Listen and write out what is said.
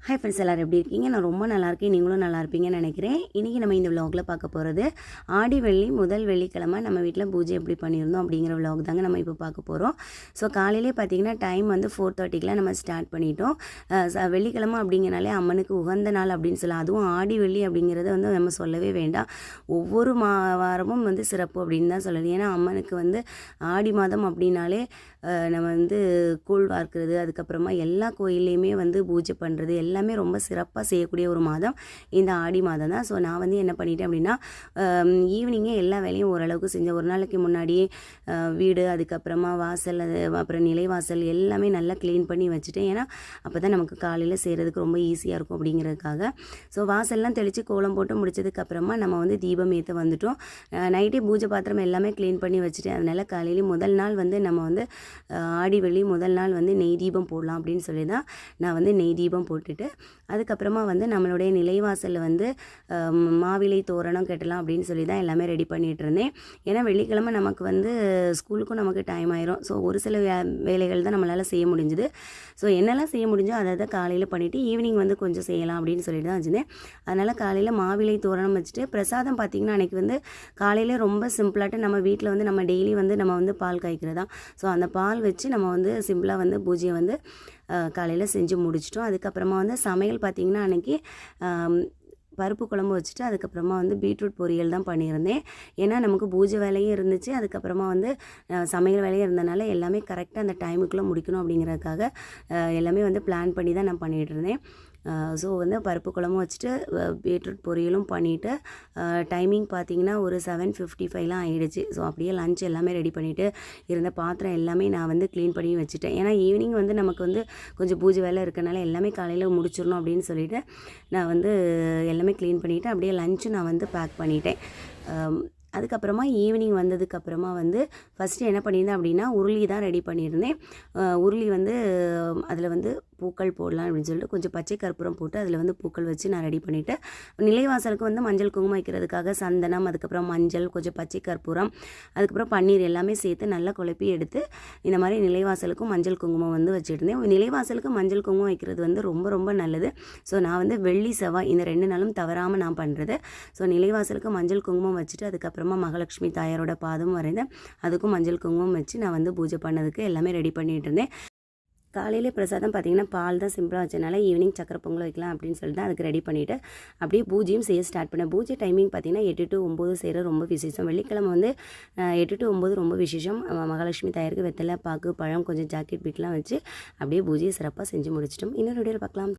Hi friends, எல்லோரும் எப்படி இருக்கீங்க? நான் ரொம்ப நல்லாயிருக்கேன். நீங்களும் நல்லா இருப்பீங்கன்னு நினைக்கிறேன். இன்றைக்கி நம்ம இந்த விலாகில் பார்க்க போகிறது ஆடி வெள்ளி முதல் வெள்ளிக்கிழமை நம்ம வீட்டில் பூஜை எப்படி பண்ணியிருந்தோம் அப்படிங்கிற விலாக் தாங்க நம்ம இப்போ பார்க்க போகிறோம். ஸோ காலையிலே பார்த்திங்கன்னா டைம் வந்து 4:30க்கெலாம் நம்ம ஸ்டார்ட் பண்ணிட்டோம். வெள்ளிக்கிழமை அப்படிங்கிறனாலே அம்மனுக்கு உகந்த நாள் அப்படின்னு சொல்லலாம். அதுவும் ஆடி வெள்ளி அப்படிங்கிறத வந்து நம்ம சொல்லவே வேண்டாம். ஒவ்வொரு வாரமும் வந்து சிறப்பு அப்படின்னு தான் சொல்லணும். ஏன்னா அம்மனுக்கு வந்து ஆடி மாதம் அப்படின்னாலே நம்ம வந்து கூழ் வார்க்கிறது, அதுக்கப்புறமா எல்லா கோயில்லையுமே வந்து பூஜை பண்ணுறது எல்லாமே ரொம்ப சிறப்பாக செய்யக்கூடிய ஒரு மாதம் இந்த ஆடி மாதம் தான். ஸோ நான் வந்து என்ன பண்ணிட்டேன் அப்படின்னா, ஈவினிங்கே எல்லா வேலையும் ஓரளவுக்கு செஞ்சேன். ஒரு நாளைக்கு முன்னாடியே வீடு, அதுக்கப்புறமா வாசல், அப்புறம் நிலைவாசல் எல்லாமே நல்லா க்ளீன் பண்ணி வச்சுட்டேன். ஏன்னா அப்போ தான் நமக்கு காலையில் செய்கிறதுக்கு ரொம்ப ஈஸியாக இருக்கும் அப்படிங்கிறதுக்காக. ஸோ வாசல்லாம் தெளித்து கோலம் போட்டு முடிச்சதுக்கப்புறமா நம்ம வந்து தீபம் ஏற்ற வந்துட்டோம். நைட்டே பூஜை பாத்திரம் எல்லாமே க்ளீன் பண்ணி வச்சுட்டேன். அதனால் காலையிலே முதல் நாள் வந்து நம்ம வந்து ஆடி வெள்ளி முதல் நாள் வந்து நெய் தீபம் போடலாம் அப்படின்னு சொல்லி தான் நான் வந்து நெய் தீபம் போட்டுட்டு அதுக்கப்புறமா வந்து நம்மளுடைய நிலைவாசலில் வந்து மாவிலை தோரணம் கட்டலாம் அப்படின்னு சொல்லி தான் எல்லாமே ரெடி பண்ணிகிட்டு இருந்தேன். ஏன்னா வெள்ளிக்கிழமை நமக்கு வந்து ஸ்கூலுக்கும் நமக்கு டைம் ஆயிரும். ஸோ ஒரு சில வேலைகள் தான் நம்மளால் செய்ய முடிஞ்சுது. ஸோ என்னெல்லாம் செய்ய முடிஞ்சோ அதை காலையில் பண்ணிவிட்டு ஈவினிங் வந்து கொஞ்சம் செய்யலாம் அப்படின்னு சொல்லிட்டு தான் வச்சுருந்தேன். அதனால் காலையில் மாவிலை தோரணம் வச்சுட்டு பிரசாதம் பார்த்திங்கன்னா அன்றைக்கி வந்து காலையில் ரொம்ப சிம்பிளாகிட்டு நம்ம வீட்டில் வந்து நம்ம டெய்லி வந்து நம்ம வந்து பால் காய்க்கிறதா. ஸோ அந்த பால் வச்சு நம்ம வந்து சிம்பிளாக வந்து பூஜையை வந்து காலையில் செஞ்சு முடிச்சிட்டோம். அதுக்கப்புறமா வந்து சமையல் பார்த்திங்கன்னா அன்றைக்கி பருப்பு குழம்பு வச்சுட்டு அதுக்கப்புறமா வந்து பீட்ரூட் பொரியல் தான் பண்ணியிருந்தேன். ஏன்னா நமக்கு பூஜை வேலையும் இருந்துச்சு, அதுக்கப்புறமா வந்து சமையல் வேலையும் இருந்தனால எல்லாமே கரெக்டாக அந்த டைமுக்குள்ளே முடிக்கணும் அப்படிங்கிறதுக்காக எல்லாமே வந்து பிளான் பண்ணி தான் நான் பண்ணிகிட்டு இருந்தேன். ஸோ வந்து பருப்பு குழம்பும் வச்சுட்டு பீட்ரூட் பொரியலும் பண்ணிவிட்டு டைமிங் பார்த்திங்கன்னா ஒரு 7:55லாம் ஆகிடுச்சு. ஸோ அப்படியே லஞ்ச் எல்லாமே ரெடி பண்ணிவிட்டு இருந்த பாத்திரம் எல்லாமே நான் வந்து க்ளீன் பண்ணி வச்சுட்டேன். ஏன்னா ஈவினிங் வந்து நமக்கு வந்து கொஞ்சம் பூஜை வேலை இருக்கனால எல்லாமே காலையில் முடிச்சிடணும் அப்படின்னு சொல்லிவிட்டு நான் வந்து எல்லாமே க்ளீன் பண்ணிவிட்டு அப்படியே லஞ்சு நான் வந்து பேக் பண்ணிட்டேன். அதுக்கப்புறமா ஈவினிங் வந்ததுக்கப்புறமா வந்து ஃபஸ்ட்டு என்ன பண்ணியிருந்தேன் அப்படின்னா உருளி தான் ரெடி பண்ணியிருந்தேன். உருளி வந்து அதில் வந்து பூக்கள் போடலாம் அப்படின்னு சொல்லிட்டு கொஞ்சம் பச்சை கற்பூரம் போட்டு அதில் வந்து பூக்கள் வச்சு நான் ரெடி பண்ணிவிட்டு நிலைவாசலுக்கு வந்து மஞ்சள் குங்குமம் வைக்கிறதுக்காக சந்தனம், அதுக்கப்புறம் மஞ்சள், கொஞ்சம் பச்சை கற்பூரம், அதுக்கப்புறம் பன்னீர் எல்லாமே சேர்த்து நல்லா குழப்பி எடுத்து இந்த மாதிரி நிலைவாசலுக்கும் மஞ்சள் குங்குமம் வந்து வச்சுருந்தேன். நிலைவாசலுக்கு மஞ்சள் குங்குமம் வைக்கிறது வந்து ரொம்ப ரொம்ப நல்லது. ஸோ நான் வந்து வெள்ளி செவ்வாய் இந்த 2 நாளும் தவறாமல் நான் பண்ணுறது. ஸோ நிலைவாசலுக்கு மஞ்சள் குங்குமம் வச்சுட்டு அதுக்கப்புறமா மகாலட்சுமி தாயாரோட பாதம் வரைந்தேன். அதுக்கும் மஞ்சள் குங்குமம் வச்சு நான் வந்து பூஜை பண்ணதுக்கு எல்லாமே ரெடி பண்ணிகிட்டு இருந்தேன். காலையிலே பிரசாதம் பார்த்திங்கன்னா பால் தான் சிம்பிளாக வச்சனால ஈவினிங் சக்கரை பொங்கல் வைக்கலாம் அப்படின்னு சொல்லிட்டு அதுக்கு ரெடி பண்ணிவிட்டு அப்படியே பூஜையும் செய்ய ஸ்டார்ட் பண்ணேன். பூஜை டைமிங் பார்த்திங்கன்னா 8 to 9 செய்கிற ரொம்ப விசேஷம். வெள்ளிக்கிழமை வந்து 8 to 9 ரொம்ப விசேஷம். மகாலட்சுமி தாயாருக்கு வெத்தலை, பாக்கு, பழம், கொஞ்சம் ஜாக்கெட் பீட்லாம் வச்சு அப்படியே பூஜையை சிறப்பாக செஞ்சு முடிச்சிட்டோம். இன்னொரு வீடியோவில் பார்க்கலாம்.